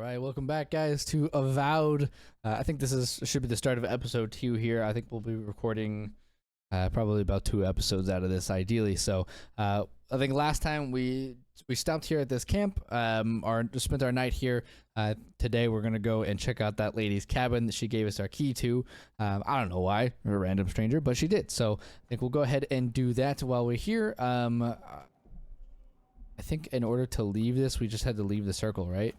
right, welcome back, guys, to Avowed. I think this should be the start of episode 2 here. I think we'll be recording probably about 2 episodes out of this, ideally. So I think last time we stopped here at this camp, spent our night here. Today we're gonna go and check out that lady's cabin that she gave us our key to. I don't know why, a random stranger, but she did. So I think we'll go ahead and do that while we're here. I think in order to leave this, we just had to leave the circle, right?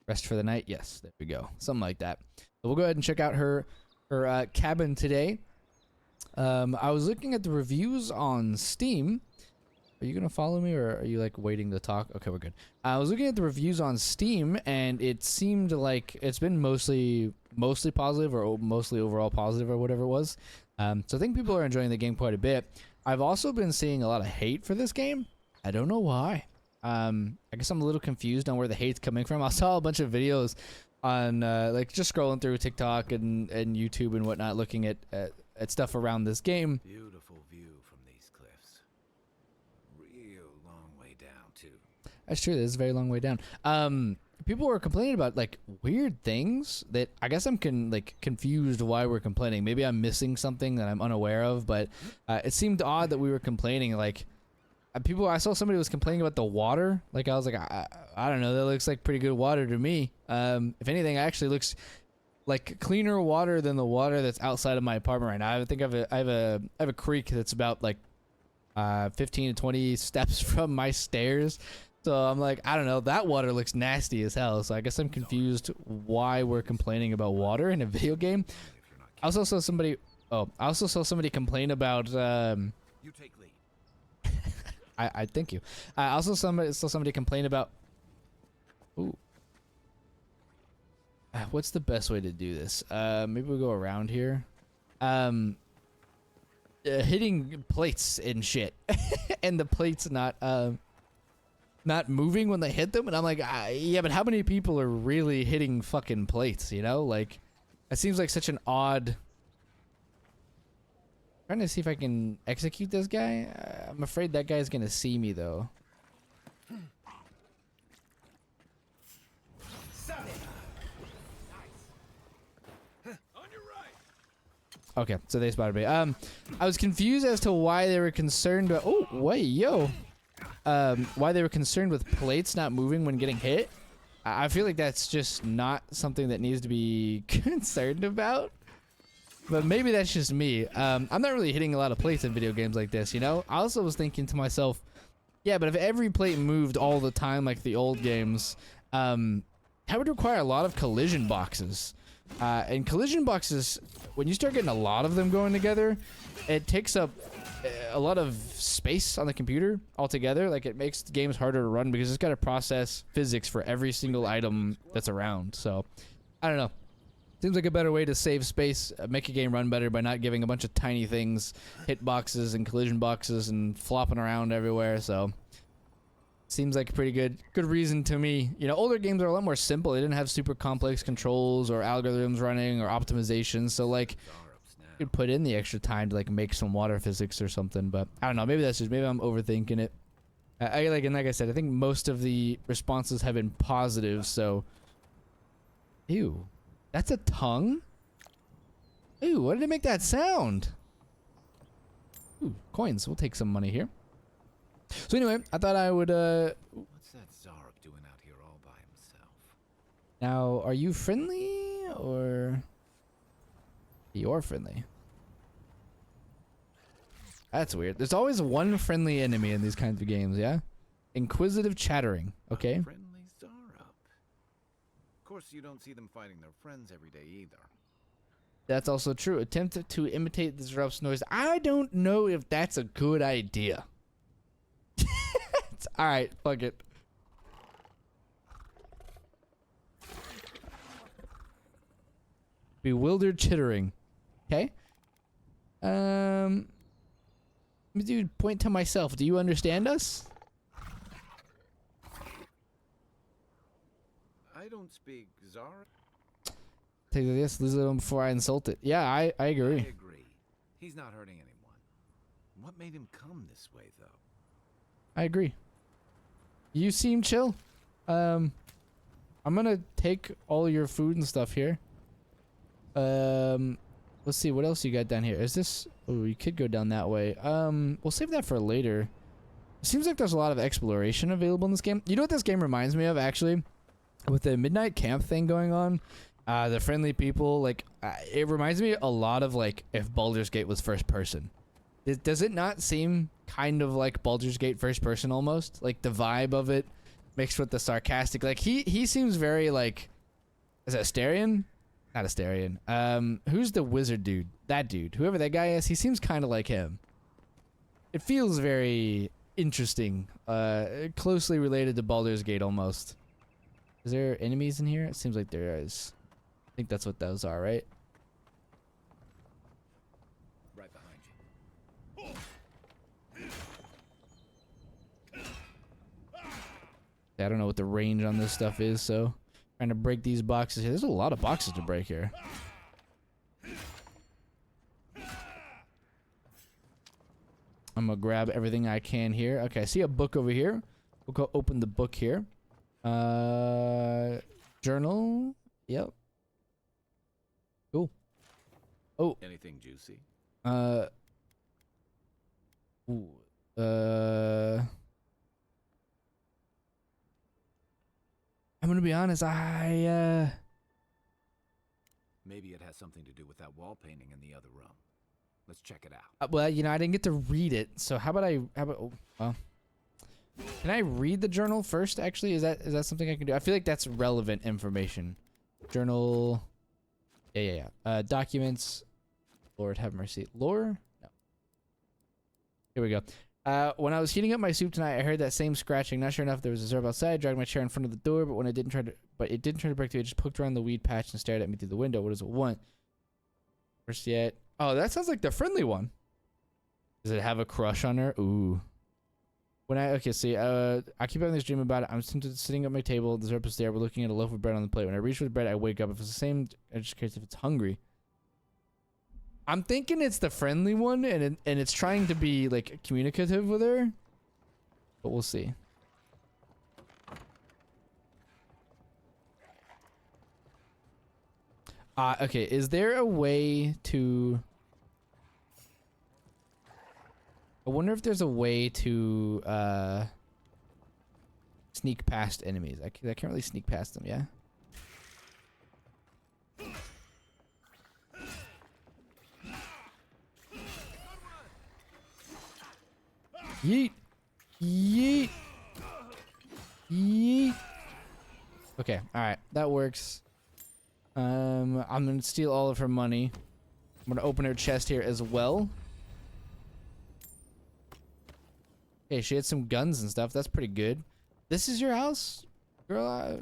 Rest for the night? Yes, there we go. Something like that. So we'll go ahead and check out her cabin today. I was looking at the reviews on Steam. Are you gonna follow me, or are you like waiting to talk? Okay, we're good. I was looking at the reviews on Steam, and it seemed like it's been mostly positive, or mostly overall positive, or whatever it was. So I think people are enjoying the game quite a bit. I've also been seeing a lot of hate for this game. I don't know why. I guess I'm a little confused on where the hate's coming from. I saw a bunch of videos on like just scrolling through TikTok and YouTube and whatnot, looking at stuff around this game. Beautiful view from these cliffs. Real long way down too. That's true. This is a very long way down. People were complaining about like weird things that I guess I'm confused why we're complaining. Maybe I'm missing something that I'm unaware of, but it seemed odd that we were complaining. Like I saw somebody was complaining about the water. Like I was like, I don't know. That looks like pretty good water to me. If anything, it actually looks like cleaner water than the water that's outside of my apartment right now. I think I have a creek that's about like 15 to 20 steps from my stairs. So I'm like, I don't know. That water looks nasty as hell. So I guess I'm confused why we're complaining about water in a video game. I also saw somebody. Oh, I also saw somebody complain about. You take lead. I thank you. I also saw somebody complain about. Ooh. What's the best way to do this? Maybe we'll go around here. Hitting plates and shit, and the plates not moving when they hit them, and I'm like, yeah, but how many people are really hitting fucking plates? You know, like, it seems like such an odd. Trying to see if I can execute this guy. I'm afraid that guy's gonna see me though. Okay, so they spotted me. I was confused as to why they were concerned about. Oh, wait, yo. Why they were concerned with plates not moving when getting hit. I feel like that's just not something that needs to be concerned about. But maybe that's just me. I'm not really hitting a lot of plates in video games like this, you know? I also was thinking to myself, yeah, but if every plate moved all the time like the old games, that would require a lot of collision boxes. And collision boxes, when you start getting a lot of them going together, it takes up a lot of space on the computer altogether. Like, it makes the games harder to run because it's got to process physics for every single item that's around. So, I don't know. Seems like a better way to save space, make a game run better by not giving a bunch of tiny things, hit boxes and collision boxes and flopping around everywhere. So, seems like a pretty good reason to me. You know, older games are a lot more simple. They didn't have super complex controls or algorithms running or optimizations. So, like, you could put in the extra time to like make some water physics or something. But I don't know. Maybe that's just, maybe I'm overthinking it. And like I said, I think most of the responses have been positive. So, ew. That's a tongue? Ooh, what did it make that sound? Ooh, coins. We'll take some money here. So anyway, I thought I would, What's that Zarok doing out here all by himself? Now, are you friendly, or... You're friendly. That's weird. There's always one friendly enemy in these kinds of games, yeah? Inquisitive chattering, okay? A friendly Zarok. Of course, you don't see them fighting their friends every day either. That's also true. Attempt to imitate the Zarok's noise. I don't know if that's a good idea. Alright, fuck it. Bewildered chittering. Okay. Dude, point to myself. Do you understand us? I don't speak Zarok. Take this, lose it before I insult it. Yeah, I agree. I agree. He's not hurting anyone. What made him come this way, though? I agree. You seem chill. I'm gonna take all your food and stuff here. Let's see what else you got down here. Is this? Oh, you could go down that way. We'll save that for later. It seems like there's a lot of exploration available in this game. You know what this game reminds me of, actually? With the midnight camp thing going on, the friendly people, like, it reminds me a lot of, like, if Baldur's Gate was first person. Does it not seem kind of like Baldur's Gate first person almost? Like, the vibe of it mixed with the sarcastic. Like, he seems very, like, is it Astarion? Not Astarion. Who's the wizard dude? That dude. Whoever that guy is, he seems kind of like him. It feels very interesting. Closely related to Baldur's Gate almost. Is there enemies in here? It seems like there is. I think that's what those are, right? Right behind you. I don't know what the range on this stuff is, so trying to break these boxes here. There's a lot of boxes to break here. I'm gonna grab everything I can here. Okay, I see a book over here. We'll go open the book here. Journal. Yep. Cool. Oh. Anything juicy? Ooh, I'm gonna be honest. Maybe it has something to do with that wall painting in the other room. Let's check it out. Well, you know, I didn't get to read it, so how about oh, well. Can I read the journal first, actually? Is that something I can do? I feel like that's relevant information. Journal. Yeah. Documents. Lord have mercy. Lore? No. Here we go. When I was heating up my soup tonight, I heard that same scratching. Not sure enough there was a Zerb outside. I dragged my chair in front of the door, but it didn't try to break through. It just poked around the weed patch and stared at me through the window. What does it want? First yet. Oh, that sounds like the friendly one. Does it have a crush on her? Ooh. I keep having this dream about it. I'm sitting at my table. The Zerp is there. We're looking at a loaf of bread on the plate. When I reach for the bread, I wake up. If it's the same, I'm just curious if it's hungry. I'm thinking it's the friendly one, and it's trying to be, like, communicative with her. But we'll see. Okay. Is there a way to... I wonder if there's a way to sneak past enemies. I can't really sneak past them, yeah? Yeet! Yeet! Yeet! Okay, alright. That works. I'm gonna steal all of her money. I'm gonna open her chest here as well. Okay, she had some guns and stuff. That's pretty good. This is your house? Girl,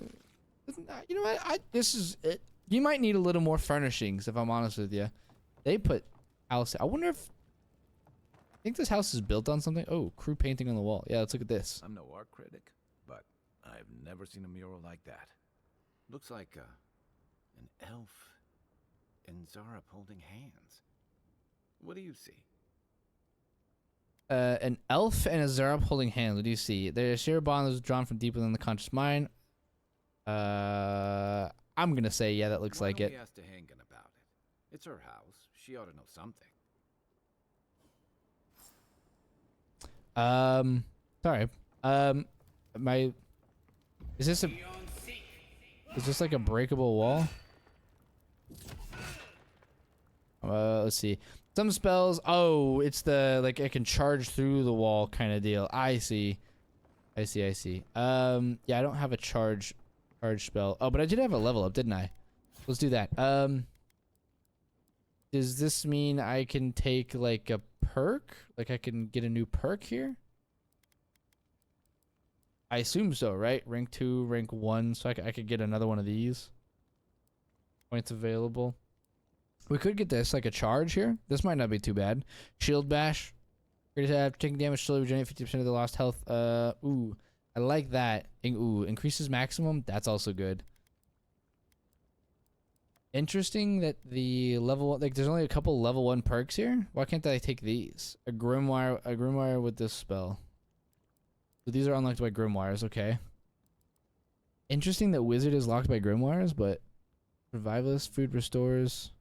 you know what? This is it. You might need a little more furnishings, if I'm honest with you. They put house... I wonder if... I think this house is built on something. Oh, crew painting on the wall. Yeah, let's look at this. I'm no art critic, but I've never seen a mural like that. Looks like an elf and Zara holding hands. What do you see? An elf and a Zerub holding hands. What do you see? Their sheer bond is drawn from deep within the conscious mind. I'm gonna say, yeah, that looks like it. Why don't we ask Hangan about it? It's her house. She ought to know something. Sorry. Is this like a breakable wall? Let's see. Some spells, oh, it's the, like, it can charge through the wall kind of deal. I see. Yeah, I don't have a charge spell. Oh, but I did have a level up, didn't I? Let's do that. Does this mean I can take, like, a perk? Like, I can get a new perk here? I assume so, right? Rank 2, rank 1, so I could get another one of these. Points available. We could get this, like a charge here. This might not be too bad. Shield bash. After taking damage, slowly regenerate 50% of the lost health. Ooh. I like that. Ooh, increases maximum. That's also good. Interesting that the level, like, there's only a couple level 1 perks here. Why can't I take these? A grimoire with this spell. So these are unlocked by grimoires, okay. Interesting that wizard is locked by grimoires, but revivalist food restores.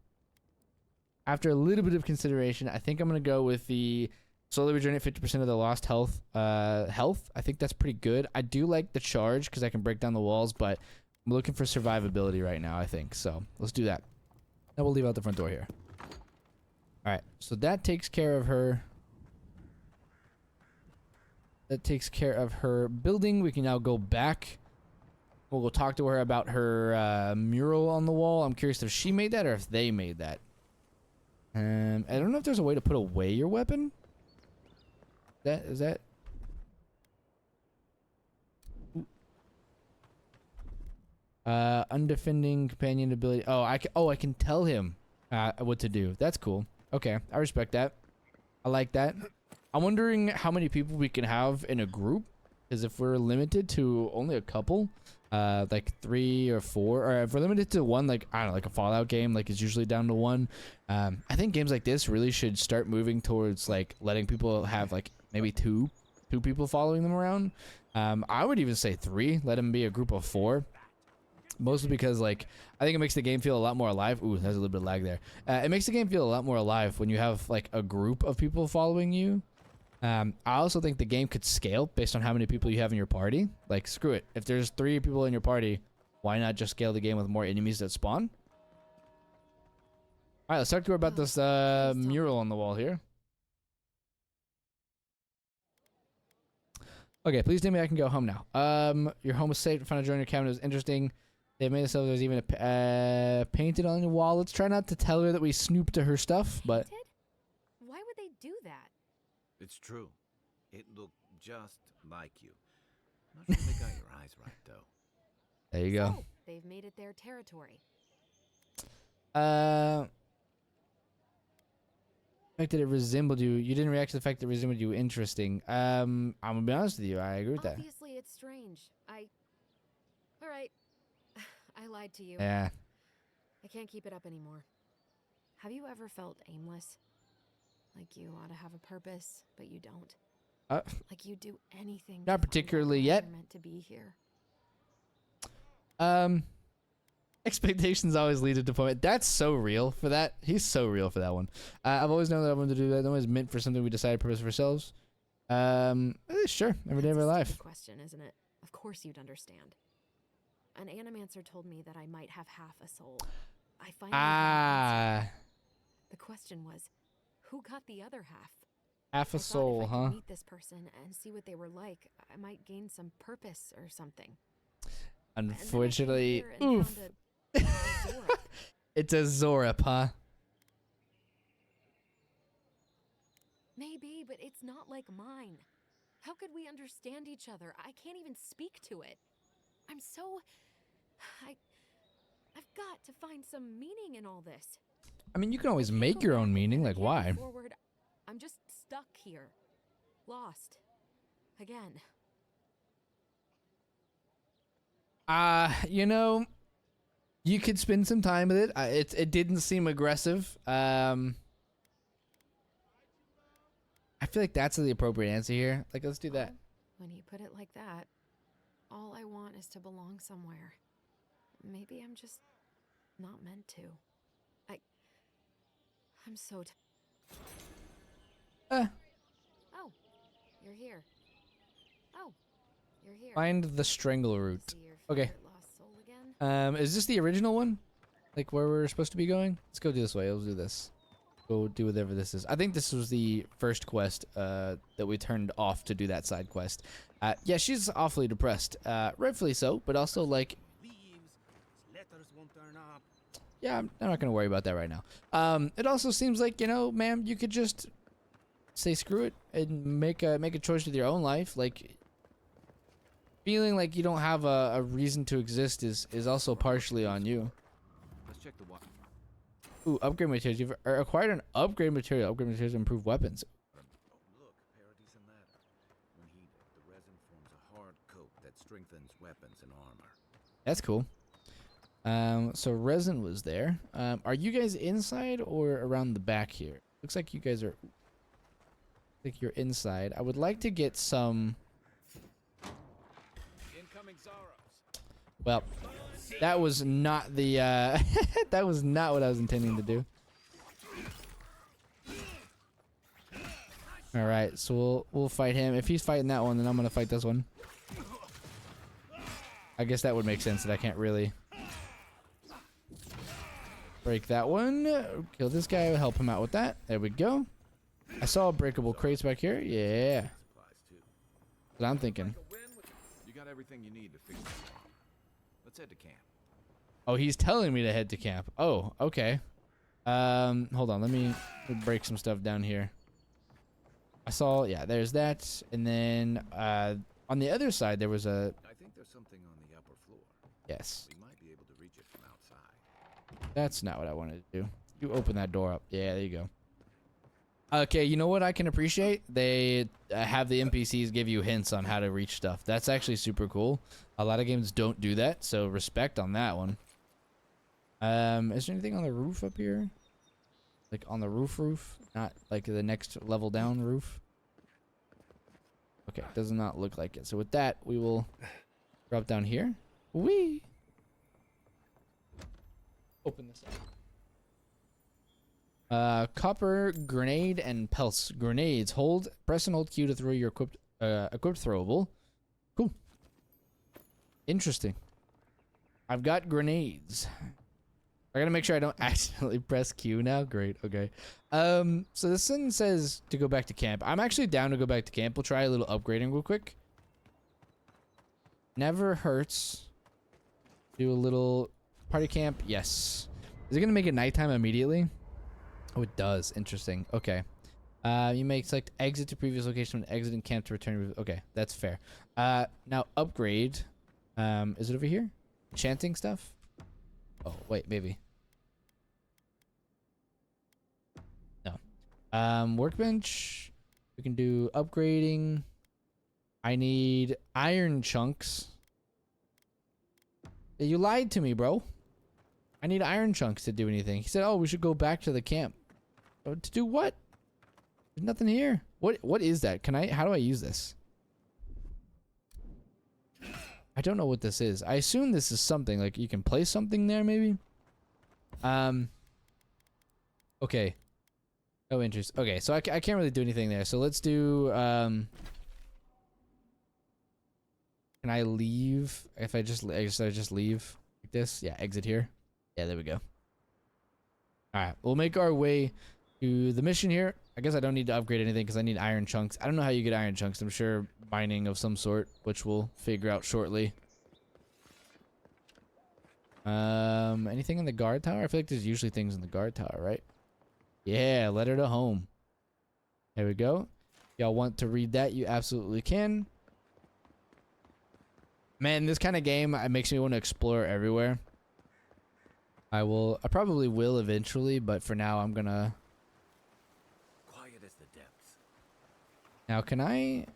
After a little bit of consideration, I think I'm gonna go with the slowly regenerate 50% of the lost health. I think that's pretty good. I do like the charge because I can break down the walls, but I'm looking for survivability right now, I think. So let's do that. Now we'll leave out the front door here. All right, so that takes care of her. That takes care of her building. We can now go back. We'll go talk to her about her mural on the wall. I'm curious if she made that or if they made that. I don't know if there's a way to put away your weapon. Is that? Undefending companion ability. Oh, I can tell him what to do. That's cool. Okay, I respect that. I like that. I'm wondering how many people we can have in a group. Because if we're limited to only a couple, like 3 or 4, or if we're limited to 1, like, I don't know, like a Fallout game, like it's usually down to 1. I think games like this really should start moving towards like letting people have like maybe two people following them around. I would even say 3. Let them be a group of 4. Mostly because, like, I think it makes the game feel a lot more alive. Ooh, there's a little bit of lag there. It makes the game feel a lot more alive when you have like a group of people following you. I also think the game could scale based on how many people you have in your party. Like, screw it. If there's 3 people in your party, why not just scale the game with more enemies that spawn? All right, let's talk to her about this mural on the wall here. Okay, please tell me I can go home now. Your home was safe. Found a joint in your cabinet. It was interesting. They made it so there's even a painted on the wall. Let's try not to tell her that we snooped to her stuff, but... Painted? Why would they do that? It's true. It looked just like you. Not sure they got your eyes right, though. There you go. So, they've made it their territory. The fact that it resembled you. You didn't react to the fact that it resembled you. Interesting. I'm gonna be honest with you. I agree with that. Obviously, it's strange. All right. I lied to you. Yeah. I can't keep it up anymore. Have you ever felt aimless? Like you ought to have a purpose, but you don't. Like you do anything. Not particularly yet. You're meant to be here. Expectations always lead to disappointment. That's so real for that. He's so real for that one. I've always known that I wanted to do that. No one's meant for something we decided purpose for ourselves. Sure. Every day of our life. That's a question, isn't it? Of course you'd understand. An animancer told me that I might have half a soul. I finally had an answer. The question was, who got the other half? Half a soul, if I huh? could meet this person and see what they were like, I might gain some purpose or something. Unfortunately, And then I came oof. here and found a Zorip. It's a Zorip, huh? Maybe, but it's not like mine. How could we understand each other? I can't even speak to it. I'm so... I've got to find some meaning in all this. I mean, you can always make your own meaning. Like, why? Forward, I'm just stuck here. Lost. Again. You know, you could spend some time with it. It didn't seem aggressive. I feel like that's the appropriate answer here. Like, let's do that. When you put it like that, all I want is to belong somewhere. Maybe I'm just not meant to. I'm so Oh, you're here. Oh, you're here. Find the strangle route. See your Okay. favorite lost soul again? Is this the original one? Like where we're supposed to be going? Let's go this way. Let's do this. Go do whatever this is. I think this was the first quest that we turned off to do that side quest. Yeah, she's awfully depressed. Rightfully so, but also like... Yeah, I'm not going to worry about that right now. It also seems like, you know, ma'am, you could just say screw it and make a choice with your own life. Like, feeling like you don't have a reason to exist is also partially on you. Let's check the water. Ooh, upgrade materials. You've acquired an upgrade material. Upgrade materials to improve weapons. Oh, look, parodies and ladder. When heated, the resin forms a hard coat that strengthens weapons and armor. That's cool. So resin was there. Are you guys inside or around the back here? Looks like you guys are... like you're inside. I would like to get some... Incoming Zaros. Well, that was not the that was not what I was intending to do. All right, so we'll fight him. If he's fighting that one, then I'm gonna fight this one. I guess that would make sense that I can't really break that one. Kill this guy. Help him out with that. There we go. I saw breakable crates back here. Yeah. That's what I'm thinking. You got everything you need to fix the farm. Let's head to camp. Oh, he's telling me to head to camp. Oh, okay. Hold on. Let me break some stuff down here. I saw, yeah, there's that. And then on the other side, there was a... I think there's something on the upper floor. Yes. We might be able to reach it from outside. That's not what I wanted to do. You open that door up. Yeah, there you go. Okay, you know what I can appreciate? They have the NPCs give you hints on how to reach stuff. That's actually super cool. A lot of games don't do that, so respect on that one. Is there anything on the roof up here? Like on the roof? Not like the next level down roof? Okay, does not look like it. So with that, we will drop down here. Whee! Open this up. Copper, grenade, and pulse. Grenades. Press and hold Q to throw your equipped throwable. Cool. Interesting. I've got grenades. I gotta make sure I don't accidentally press Q now. Great, okay. So this one says to go back to camp. I'm actually down to go back to camp. We'll try a little upgrading real quick. Never hurts. Do a little party camp. Yes. Is it gonna make it nighttime immediately? Oh, it does. Interesting. Okay. You may select exit to previous location when exiting camp to return. Okay, that's fair. Now upgrade. Is it over here? Enchanting stuff? Oh, wait, maybe. No. Workbench. We can do upgrading. I need iron chunks. You lied to me, bro. I need iron chunks to do anything. He said, oh, we should go back to the camp. Oh, to do what? There's nothing here. What is that? How do I use this? I don't know what this is. I assume this is something like you can place something there maybe. Okay. Oh, interesting. Okay, so I can't really do anything there. So let's do can I leave if I just leave like this? Yeah, exit here. Yeah, there we go. All right, we'll make our way to the mission here. I guess I don't need to upgrade anything because I need iron chunks. I don't know how you get iron chunks. I'm sure mining of some sort, which we'll figure out shortly. Anything in the guard tower? I feel like there's usually things in the guard tower, right? Yeah, letter to home. There we go. Y'all want to read that? You absolutely can. Man, this kind of game makes me want to explore everywhere. I probably will eventually, but for now I'm gonna... Quiet as the depths. Now can I...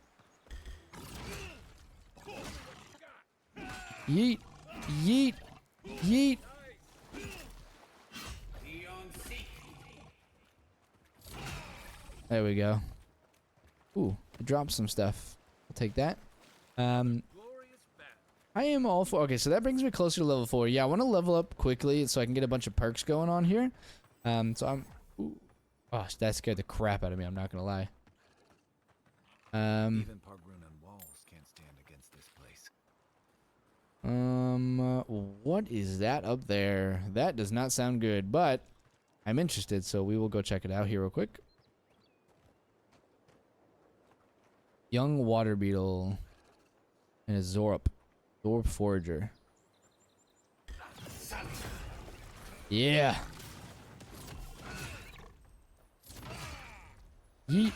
Yeet! Yeet! Yeet! There we go. Ooh, I dropped some stuff. I'll take that. I am all for... Okay, so that brings me closer to level 4. Yeah, I want to level up quickly so I can get a bunch of perks going on here. So I'm... Ooh. Oh, that scared the crap out of me, I'm not going to lie. Even Pargrunan walls can't stand against this place. What is that up there? That does not sound good, but I'm interested, so we will go check it out here real quick. Young water beetle and a Zorp forager. Yeah. Yeet.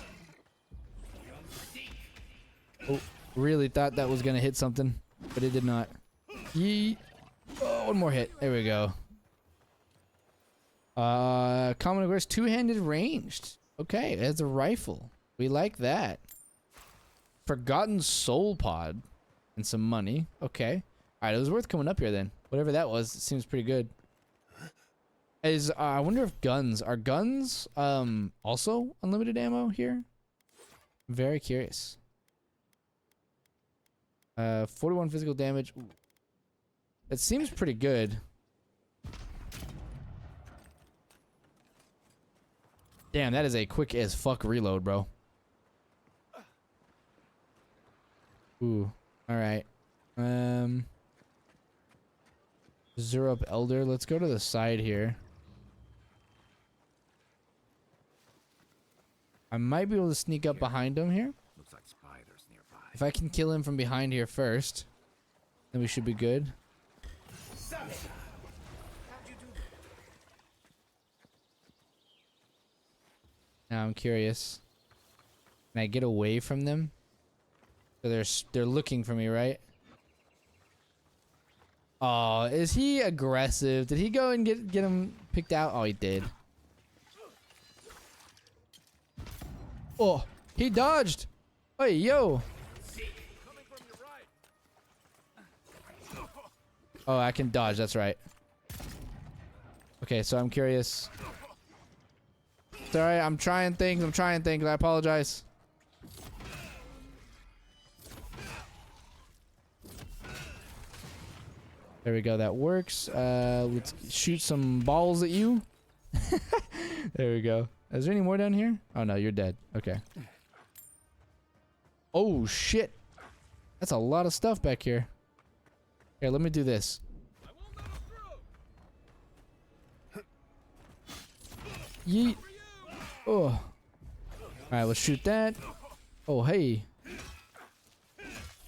Oh, really thought that was gonna hit something, but it did not. Yeet. Oh, one more hit. There we go. Common of course, two-handed ranged. Okay, it has a rifle. We like that. Forgotten soul pod and some money. Okay. All right, it was worth coming up here then. Whatever that was, it seems pretty good. I wonder if guns are also unlimited ammo here? I'm very curious. 41 physical damage. Ooh. It seems pretty good. Damn, that is a quick as fuck reload, bro. Ooh. Alright. Zerup Elder. Let's go to the side here. I might be able to sneak up behind him here. Looks like spiders nearby. If I can kill him from behind here first, then we should be good. Now I'm curious. Can I get away from them? So they're looking for me, right? Oh, is he aggressive? Did he go and get him picked out? Oh, he did. Oh, he dodged. Hey, yo. Oh, I can dodge. That's right. Okay, so I'm curious. Sorry, I'm trying things. I apologize. There we go. That works. Let's shoot some balls at you. There we go. Is there any more down here? Oh, no, you're dead. Okay. Oh, shit. That's a lot of stuff back here. Here, let me do this. Yeet. Oh. Alright, let's shoot that. Oh, hey.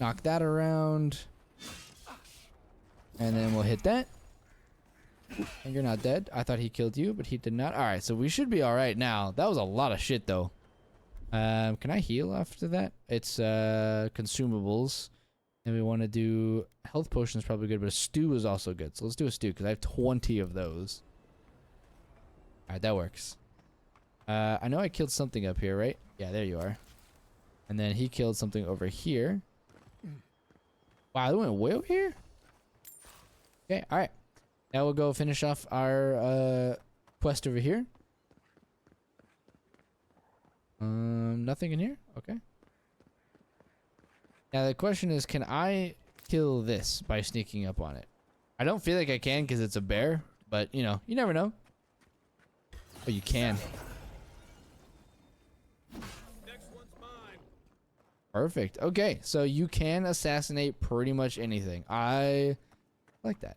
Knock that around. And then we'll hit that. And you're not dead. I thought he killed you, but he did not. Alright, so we should be alright now. That was a lot of shit, though. Can I heal after that? It's consumables. And we want to do... Health potion is probably good, but a stew is also good. So let's do a stew, because I have 20 of those. Alright, that works. I know I killed something up here, right? Yeah, there you are. And then he killed something over here. Wow, they went way over here? Okay, alright. Now we'll go finish off our quest over here. Nothing in here? Okay. Now the question is, can I kill this by sneaking up on it? I don't feel like I can because it's a bear, but you know, you never know. Oh, you can. Next one's mine. Perfect. Okay, so you can assassinate pretty much anything. I like that.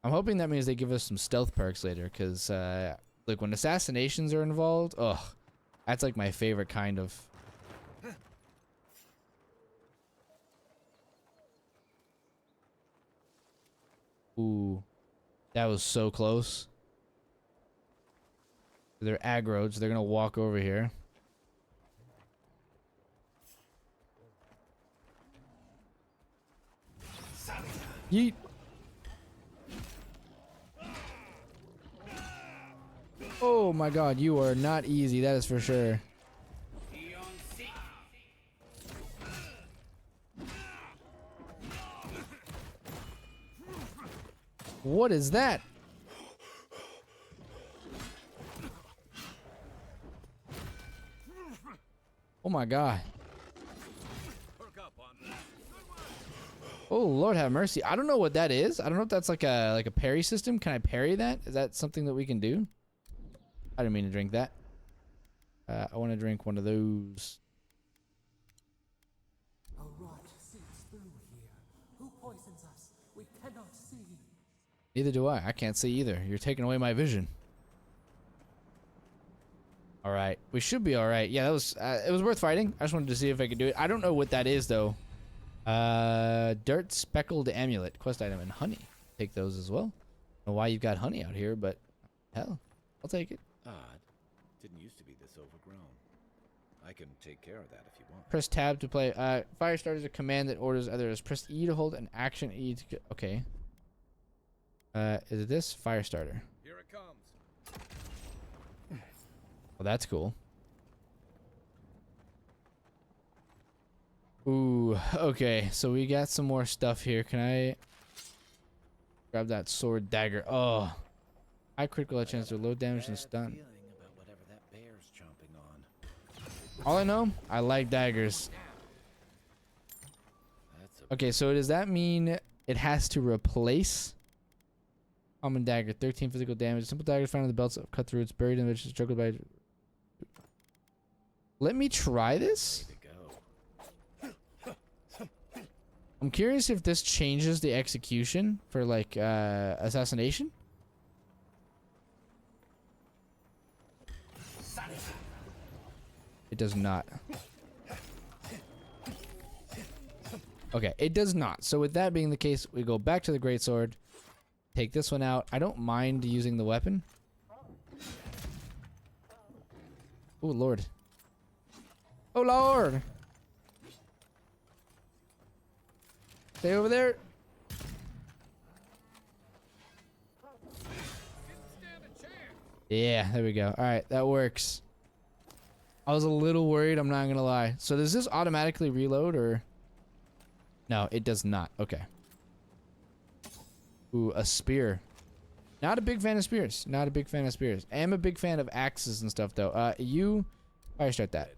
I'm hoping that means they give us some stealth perks later, because like when assassinations are involved, ugh, that's like my favorite kind of. Ooh, that was so close. They're aggroed, so they're gonna walk over here. Yeet. Oh my god, you are not easy, that is for sure. What is that? Oh my god. Oh Lord have mercy. I don't know what that is. I don't know if that's like a parry system. Can I parry that? Is that something that we can do? I didn't mean to drink that. I want to drink one of those. A rot seeps through here. Who poisons us? We cannot see. Neither do I. I can't see either. You're taking away my vision. All right, we should be all right. Yeah, that was it was worth fighting. I just wanted to see if I could do it. I don't know what that is though. Dirt speckled amulet, quest item, and honey. Take those as well. I don't know why you've got honey out here, but hell, I'll take it. Odd. Didn't used to be this overgrown. I can take care of that if you want. Press tab to play. Firestarter is a command that orders others. Press E to hold an action. E to okay. Is it this? Firestarter. Here it comes. Well, that's cool. Ooh, okay. So we got some more stuff here. Can I grab that sword dagger? Oh, high critical chance to low damage and stun. Feeling about whatever that bear's chomping on. All I know, I like daggers. That's a Okay, so does that mean it has to replace. Common dagger, 13 physical damage. Simple dagger found in the belts of cut through. It's buried in which is struggled by. Let me try this. I'm curious if this changes the execution for like assassination. It does not. Okay, it does not. So with that being the case, we go back to the greatsword. Take this one out. I don't mind using the weapon. Oh, Lord. Oh, Lord. Stay over there. Yeah, there we go. All right, that works. I was a little worried, I'm not gonna lie. So does this automatically reload or? No, it does not. Okay. Ooh, a spear. Not a big fan of spears. Not a big fan of spears. I am a big fan of axes and stuff though. You fire strike that.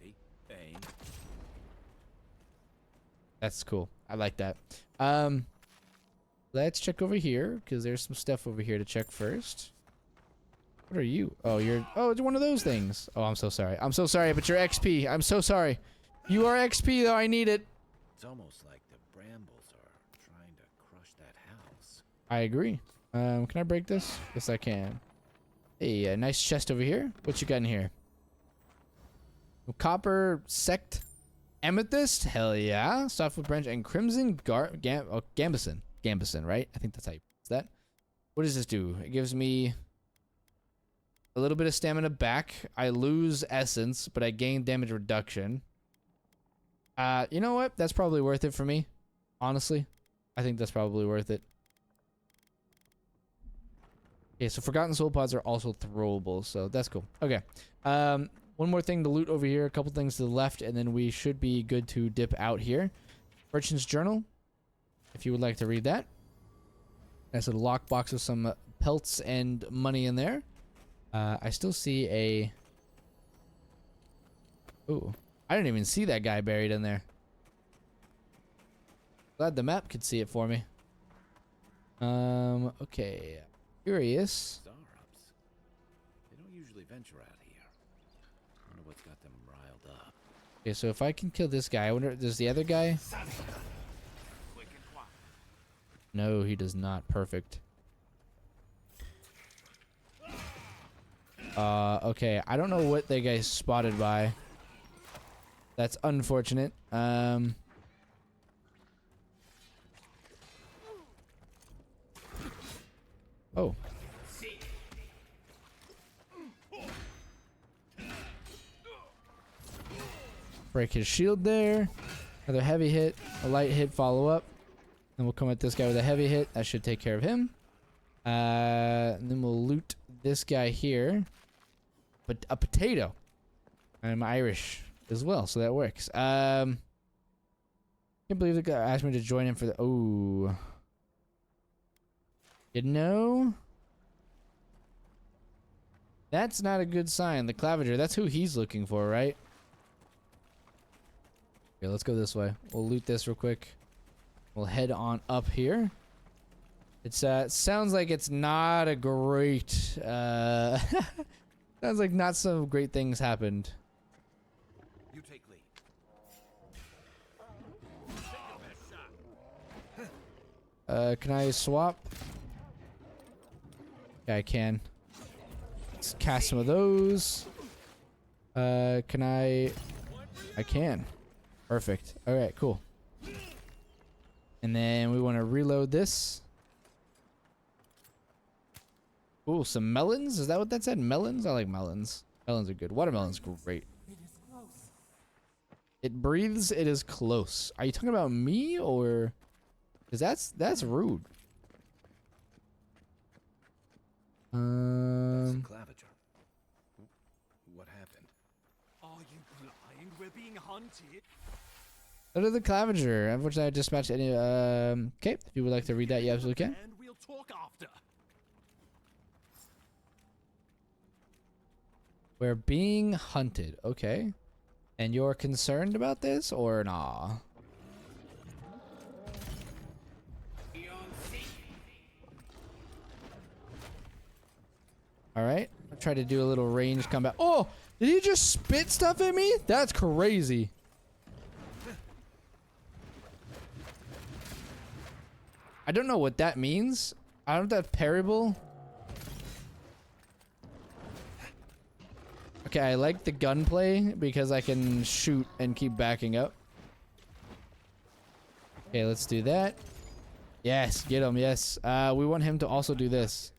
That's cool. I like that. Let's check over here because there's some stuff over here to check first. What are you? Oh, you're. Oh, it's one of those things. Oh, I'm so sorry. I'm so sorry, but you're XP. I'm so sorry. You are XP though. I need it. It's almost like the brambles are trying to crush that house. I agree. Can I break this? Yes, I can. Hey, a nice chest over here. What you got in here? Copper sect amethyst. Hell yeah. Softwood branch and crimson gambison. Gambison, right? I think that's how you pronounce that. What does this do? It gives me a little bit of stamina back. I lose essence, but I gain damage reduction. You know what? That's probably worth it for me. Honestly, I think that's probably worth it. Okay, so Forgotten Soul Pods are also throwable, so that's cool. Okay. One more thing to loot over here. A couple things to the left, and then we should be good to dip out here. Merchant's Journal, if you would like to read that. Nice little lockbox with some pelts and money in there. I still see a... Ooh. I didn't even see that guy buried in there. Glad the map could see it for me. Okay. Curious. Zarups. They don't usually venture out here. I wonder what's got them riled up. Okay, so if I can kill this guy, I wonder, does the other guy? No, he does not. Perfect. Okay. I don't know what that guy's spotted by. That's unfortunate. Oh. Break his shield there. Another heavy hit. A light hit, follow up. Then we'll come at this guy with a heavy hit. That should take care of him. And then we'll loot this guy here. But a potato. I'm Irish as well, so that works. Can't believe the guy asked me to join him for the... Oh. You know? That's not a good sign. The Clavager, that's who he's looking for, right? Okay, let's go this way. We'll loot this real quick. We'll head on up here. It's sounds like it's not a great sounds like not some great things happened. You take lead. Can I swap? Yeah, I can. Let's cast some of those. Can I can. Perfect. All right, cool. And then we want to reload this. Ooh, some melons? Is that what that said? Melons? I like melons. Melons are good. Watermelon's great. It is close. It breathes. It is close. Are you talking about me or? Because that's rude. It's a Clavager. What happened? Are you blind? We're being hunted. Under the Clavager, unfortunately I dispatched any, okay, if you would like to read that, you absolutely can. And we'll talk after. We're being hunted, okay. And you're concerned about this, or nah? All right. I'll try to do a little range combat. Oh, did he just spit stuff at me? That's crazy. I don't know what that means. I don't have parable. Okay, I like the gunplay because I can shoot and keep backing up. Okay, let's do that. Yes, get him, yes. We want him to also do this.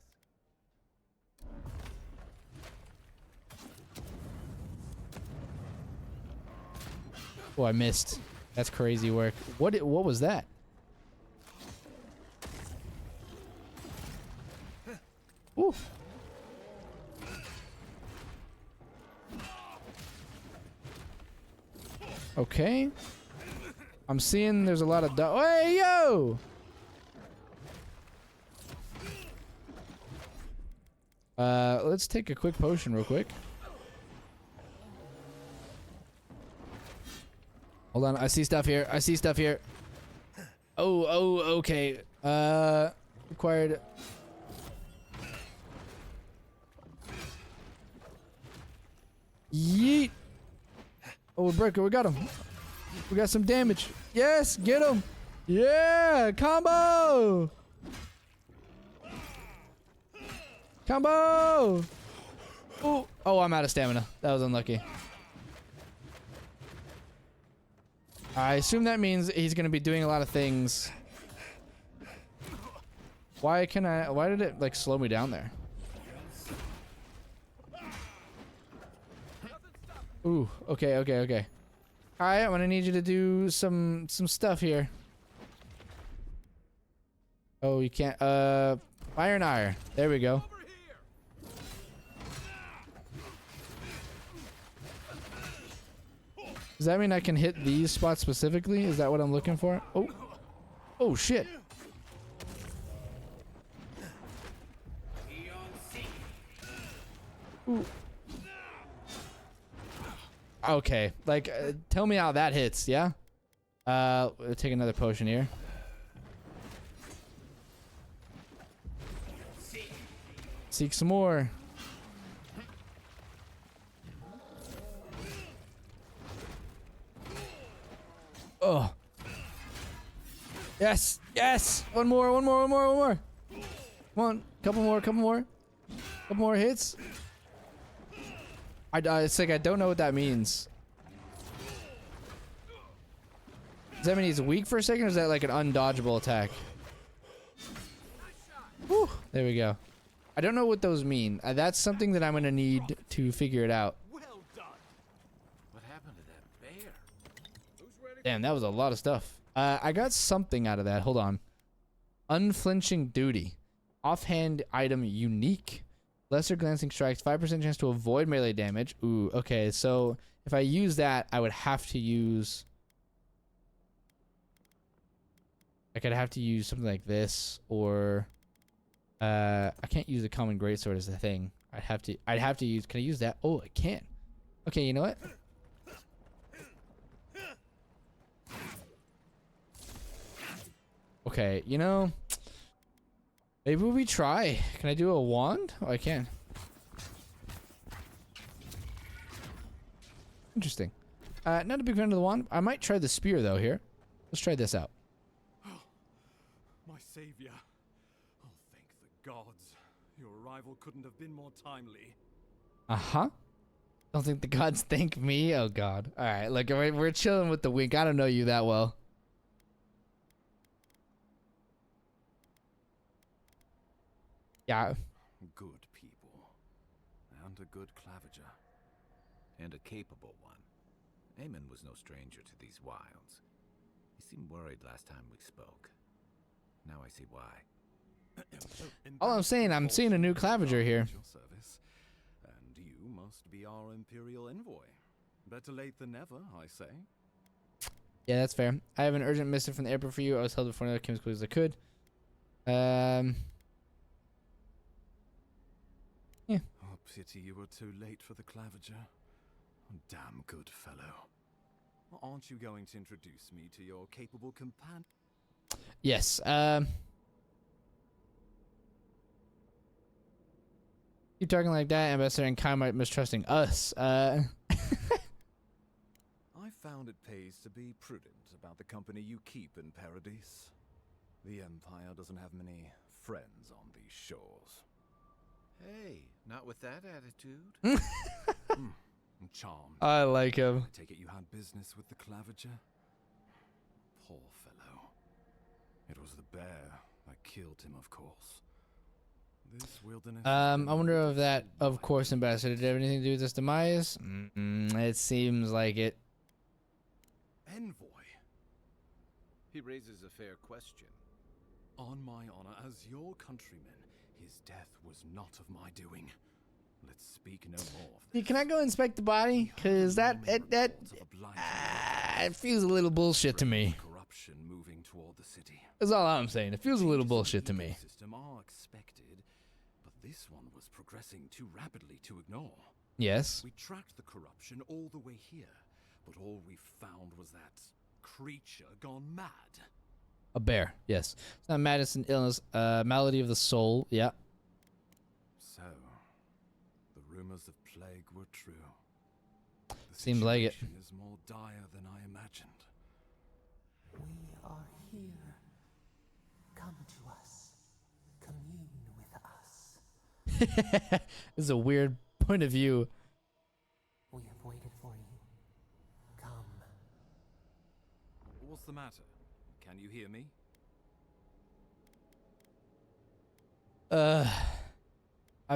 Oh, I missed. That's crazy work. What was that? Ooh. Okay. I'm seeing there's a lot of hey, yo! Let's take a quick potion real quick. Hold on, I see stuff here. I see stuff here. Oh, okay. Required. Yeet. Oh, Breaker, we got him. We got some damage. Yes, get him. Yeah, combo. Combo. Oh, I'm out of stamina. That was unlucky. I assume that means he's going to be doing a lot of things. Why did it like slow me down there? Ooh, okay. Alright, I'm gonna need you to do some stuff here. Oh, you can't, fire and ire. There we go. Does that mean I can hit these spots specifically? Is that what I'm looking for? Oh shit. Ooh. Okay, like, tell me how that hits, yeah? We'll take another potion here. Seek some more. Oh. Yes, one more. Come on, couple more hits. It's like I don't know what that means. Does that mean he's weak for a second, or is that like an undodgeable attack? Whew, there we go. I don't know what those mean. That's something that I'm gonna need to figure it out. Well done. What happened to that bear? Damn, that was a lot of stuff. I got something out of that. Hold on. Unflinching duty. Offhand item unique. Lesser glancing strikes, 5% chance to avoid melee damage. Ooh, okay, so if I use that, I would have to use... Like, I'd have to use something like this, or... I can't use the common greatsword as the thing. I'd have to use... Can I use that? Oh, I can. Okay, you know what? Okay, you know... Maybe we try. Can I do a wand? Oh, I can. Interesting. Not a big fan of the wand. I might try the spear, though, here. Let's try this out. My savior. Oh, thank the gods. Your arrival couldn't have been more timely. Uh-huh. Don't think the gods thank me? Oh, God. All right, look, we're chilling with the wink. I don't know you that well. Yeah. Good people. And a good claviger. And a capable one. Eamon was no stranger to these wilds. He seemed worried last time we spoke. Now I see why. All I'm saying, I'm seeing a new claviger here. Your service. And you must be our imperial envoy. Better late than never, I say. Yeah, that's fair. I have an urgent missive from the airport for you. I was held before I came as quick as I could. Yeah. Oh, pity you were too late for the claviger. Oh, damn good fellow. Well, aren't you going to introduce me to your capable companion? Yes. Keep talking like that, Ambassador, and Kai might mistrusting us. I found it pays to be prudent about the company you keep in Paradise. The Empire doesn't have many friends on these shores. Hey, not with that attitude. I'm charmed. I like him. I take it you had business with the Clavager? Poor fellow. It was the bear that killed him, of course. This wilderness. I wonder if that, of course, Ambassador, did it have anything to do with this demise? It seems like it. Envoy. He raises a fair question. On my honor as your countryman, his death was not of my doing. Let's speak no more of this. Can I go inspect the body? Cause it feels a little bullshit to me. Corruption moving toward the city. That's all I'm saying. It feels a little bullshit to me. System are expected, but this one was progressing too rapidly to ignore. Yes. We tracked the corruption all the way here, but all we found was that creature gone mad. A bear. Yes. It's not madness and illness. Malady of the soul. Yeah. So, the rumors of plague were true. The Seems like it. situation is more dire than I imagined. We are here. Come to us. Commune with us. This is a weird point of view. We have waited for you. Come. What's the matter? Can you hear me? I've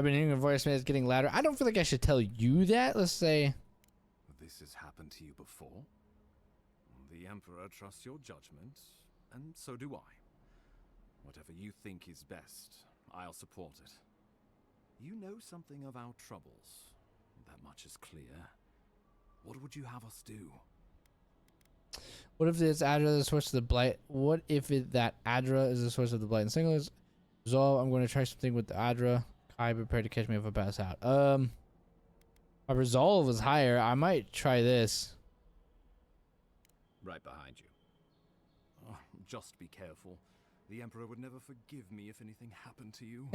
been hearing a voice, man, it's getting louder. I don't feel like I should tell you that. Let's say. This has happened to you before. The Emperor trusts your judgment, and so do I. Whatever you think is best, I'll support it. You know something of our troubles. That much is clear. What would you have us do? What if this Adra is the source of the blight? What if that Adra is the source of the blight? And single is resolve. I'm going to try something with the Adra. Kai, prepare to catch me if I pass out. My resolve is higher. I might try this. Right behind you. Just be careful. The Emperor would never forgive me if anything happened to you.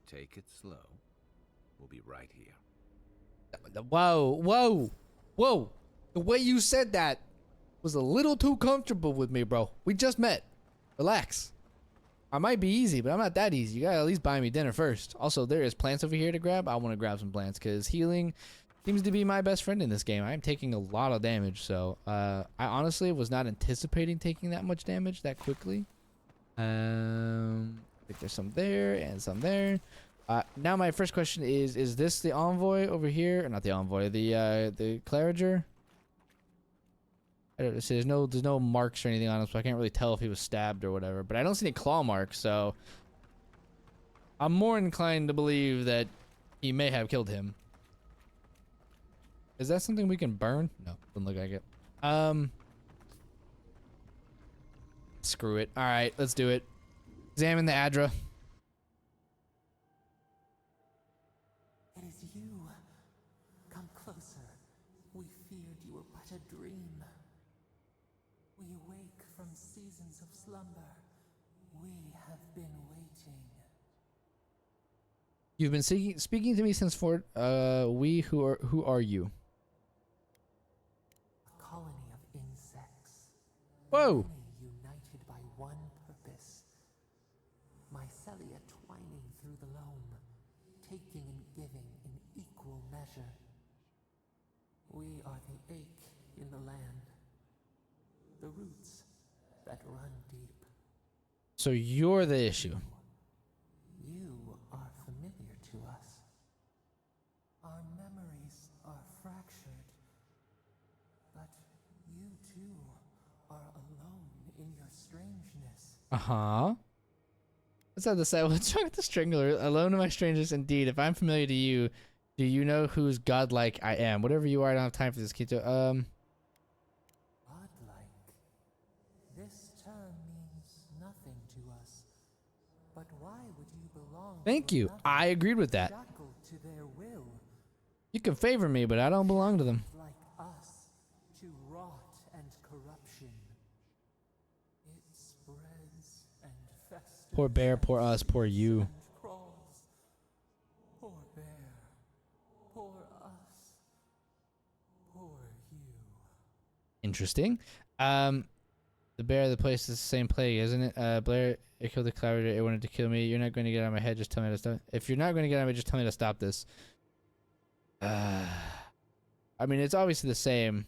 Take it slow. We'll be right here. Whoa, whoa, whoa. The way you said that was a little too comfortable with me, bro. We just met. Relax. I might be easy, but I'm not that easy. You gotta at least buy me dinner first. Also, there is plants over here to grab. I want to grab some plants because healing seems to be my best friend in this game. I'm taking a lot of damage, so I honestly was not anticipating taking that much damage that quickly. I think there's some there and some there. Now my first question is this the envoy over here? Or not the envoy, the Clariger? I don't see, there's no marks or anything on him, so I can't really tell if he was stabbed or whatever. But I don't see any claw marks, so I'm more inclined to believe that he may have killed him. Is that something we can burn? No, doesn't look like it. Screw it. All right, let's do it. Examine the Adra. It is you. Come closer. We feared you were but a dream. We awake from seasons of slumber. We have been waiting. You've been speaking to me since who are you? A colony of insects. Whoa. Many united by one purpose. Mycelia twining through the loam, taking and giving in equal measure. We are the ache in the land. The roots that run deep. So you're the issue. You are familiar to us. Our memories are fractured. But you too are alone in your strangeness. Uh-huh. Let's have this. What's wrong with the strangler? Alone in my strangeness, indeed. If I'm familiar to you, do you know whose godlike I am? Whatever you are, I don't have time for this, Kito. Godlike. This term means nothing to us. But why would you belong Thank to you. another, I agreed with that. shackled to their will, You can favor me, but I don't belong to them. like us, to rot and corruption? It spreads and festers. Poor bear, poor us, poor you. And crawls. Poor Interesting. The bear of the place is the same plague, isn't it? Blair, it killed the collaborator. It wanted to kill me. You're not going to get out of my head. Just tell me to stop. If you're not going to get out of my head, just tell me to stop this. I mean, it's obviously the same.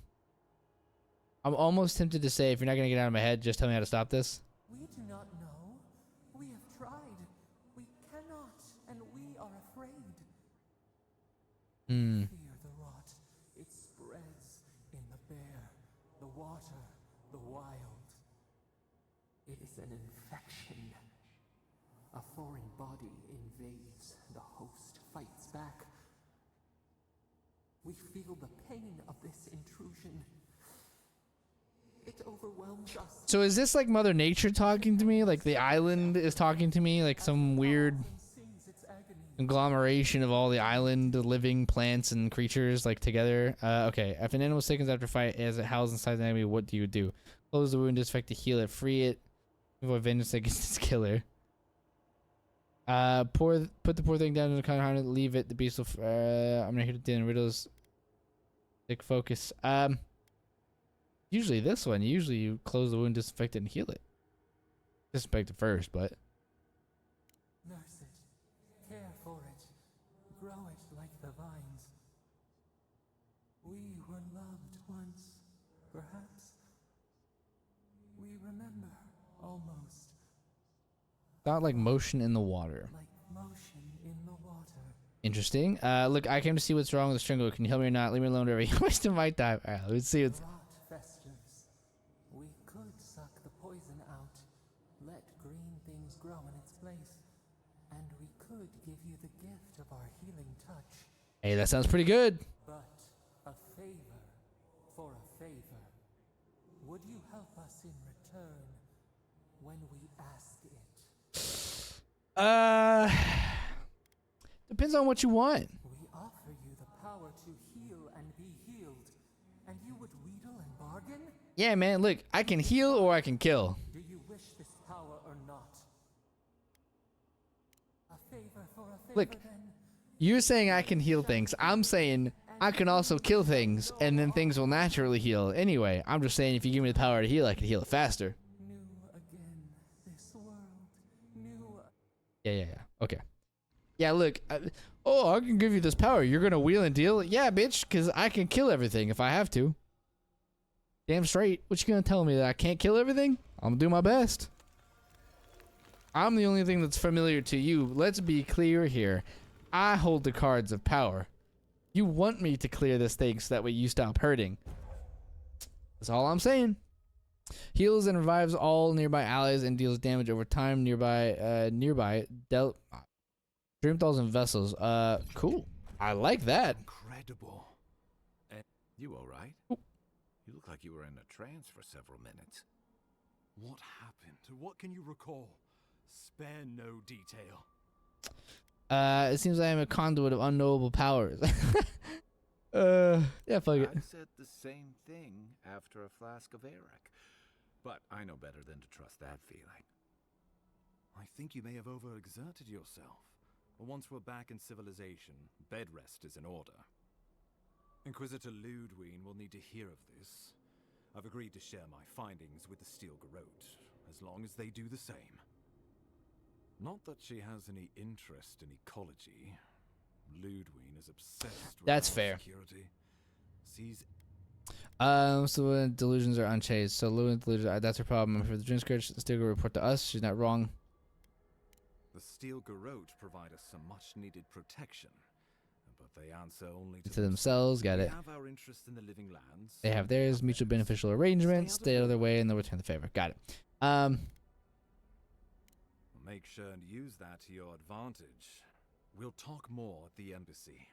I'm almost tempted to say, if you're not going to get out of my head, just tell me how to stop this. We do not know. We have tried. We cannot, and we are afraid. Fear the rot. It spreads in the bear, the water, the wild. It is an infection. A foreign body invades. The host fights back. We feel the pain of this intrusion. It overwhelms us. So is this like Mother Nature talking to me? Like the island is talking to me? Like some weird conglomeration of all the island living plants and creatures like together? Okay. If an animal sickens after a fight as it howls inside the enemy, what do you do? Close the wound, disinfect to heal it, free it, avoid vengeance against its killer. Put the poor thing down in the kind of leave it. The beast will. I'm not here to deal in riddles. Stick focus. Usually this one. Usually you close the wound, disinfect it, and heal it. Disinfect it first, but. Nurse it, care for it, grow it like the vines. We were loved once, perhaps. We remember almost. Not like motion in the water. Like motion in the water. Interesting. Look, I came to see what's wrong with the strangler. Can you help me or not? Leave me alone, whatever. You're wasting my time. All right, let's see what's. Rot festers. We could suck the poison out, let green things grow in its place, and we could give you the gift of our healing touch. Hey, that sounds pretty good. But a favor for a favor. Would you help us in return when we ask it? Depends on what you want. We offer you the power to heal and be healed, and you would wheedle and bargain? Yeah, man, look, I can heal or I can kill. Do you wish this power or not? A favor for a favor, Look, then? you're saying I can heal things. I'm saying I can also kill things, and then things will naturally heal. Anyway, I'm just saying if you give me the power to heal, I can heal it faster. New again, this world. New. Yeah. Okay. Yeah, look. I can give you this power. You're gonna wheel and deal? Yeah, bitch, because I can kill everything if I have to. Damn straight. What you gonna tell me, that I can't kill everything? I'm gonna do my best. I'm the only thing that's familiar to you. Let's be clear here. I hold the cards of power. You want me to clear this thing so that way you stop hurting. That's all I'm saying. Heals and revives all nearby allies and deals damage over time. Nearby Dreamthalls and vessels. Cool. I like that. Incredible. You all right? You look like you were in a trance for several minutes. What happened? What can you recall? Spare no detail. It seems I am a conduit of unknowable powers. Yeah, fuck it. I said the same thing after a flask of Eric, but I know better than to trust that feeling. I think you may have overexerted yourself. Once we're back in civilization, bed rest is in order. Inquisitor Ludwig will need to hear of this. I've agreed to share my findings with the Steel Garrote, as long as they do the same. Not that she has any interest in ecology. Ludwig is obsessed with That's our fair. security. Sees So delusions are unchanged. So Lewin's delusions, that's her problem. For the Dream Scourge, the Steel Garrote report to us. She's not wrong. the Steel Garrote provide us some much-needed protection, but they answer only To themselves, got We it. have our interest in the living lands. They have theirs, mutual beneficial arrangements. Stay out of their way, and they'll return the favor. Got it. Make sure and use that to your advantage. We'll talk more at the embassy.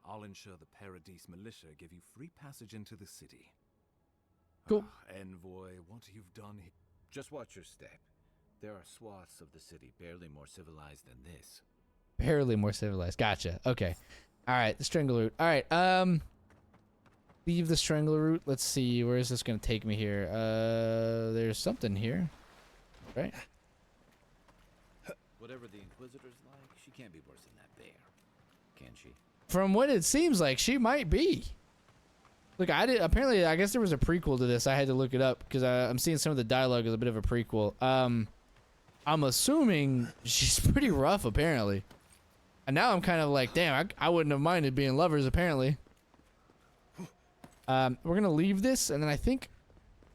I'll ensure the Paradise militia give you free passage into the city. Cool. Envoy, what you've done here. Just watch your step. There are swaths of the city barely more civilized than this. Barely more civilized. Gotcha. Okay. All right. The Strangler route. All right. Leave the Strangler route. Let's see. Where is this going to take me here? There's something here. Right. Whatever the Inquisitor's like, she can't be worse than that bear. Can she? From what it seems like, she might be. Look, I did. Apparently, I guess there was a prequel to this. I had to look it up because I'm seeing some of the dialogue as a bit of a prequel. I'm assuming she's pretty rough, apparently. And now I'm kind of like, damn, I wouldn't have minded being lovers, apparently. We're gonna leave this, and then I think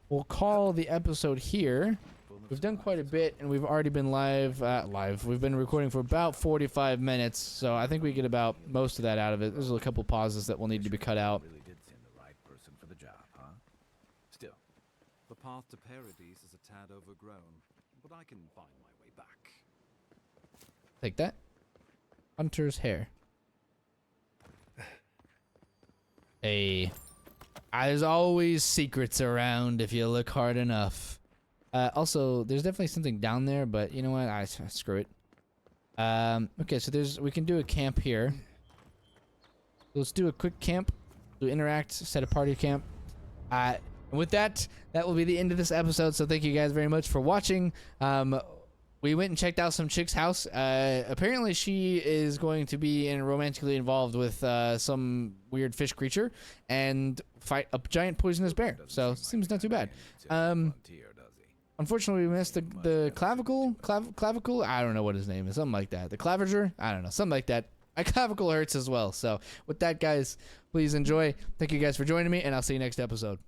we'll call the episode here. We've done quite a bit, and we've already been live. We've been recording for about 45 minutes, so I think we get about most of that out of it. There's a couple pauses that will need to be cut out. Really did send the right person for the job, huh? Still, The path to Paradise is a tad overgrown, but I can find my way back. Take that. Hunter's hair. Hey. There's always secrets around if you look hard enough. Also, there's definitely something down there, but you know what? Screw it. Okay, so we can do a camp here. Let's do a quick camp. Do interact, set a party camp. And with that, that will be the end of this episode. So thank you guys very much for watching. We went and checked out some chick's house. Apparently she is going to be romantically involved with some weird fish creature and fight a giant poisonous bear. So seems not too bad. Unfortunately, we missed the clavicle. I don't know what his name is. Something like that. The claviger. I don't know. Something like that. My clavicle hurts as well. So with that, guys, please enjoy. Thank you guys for joining me, and I'll see you next episode.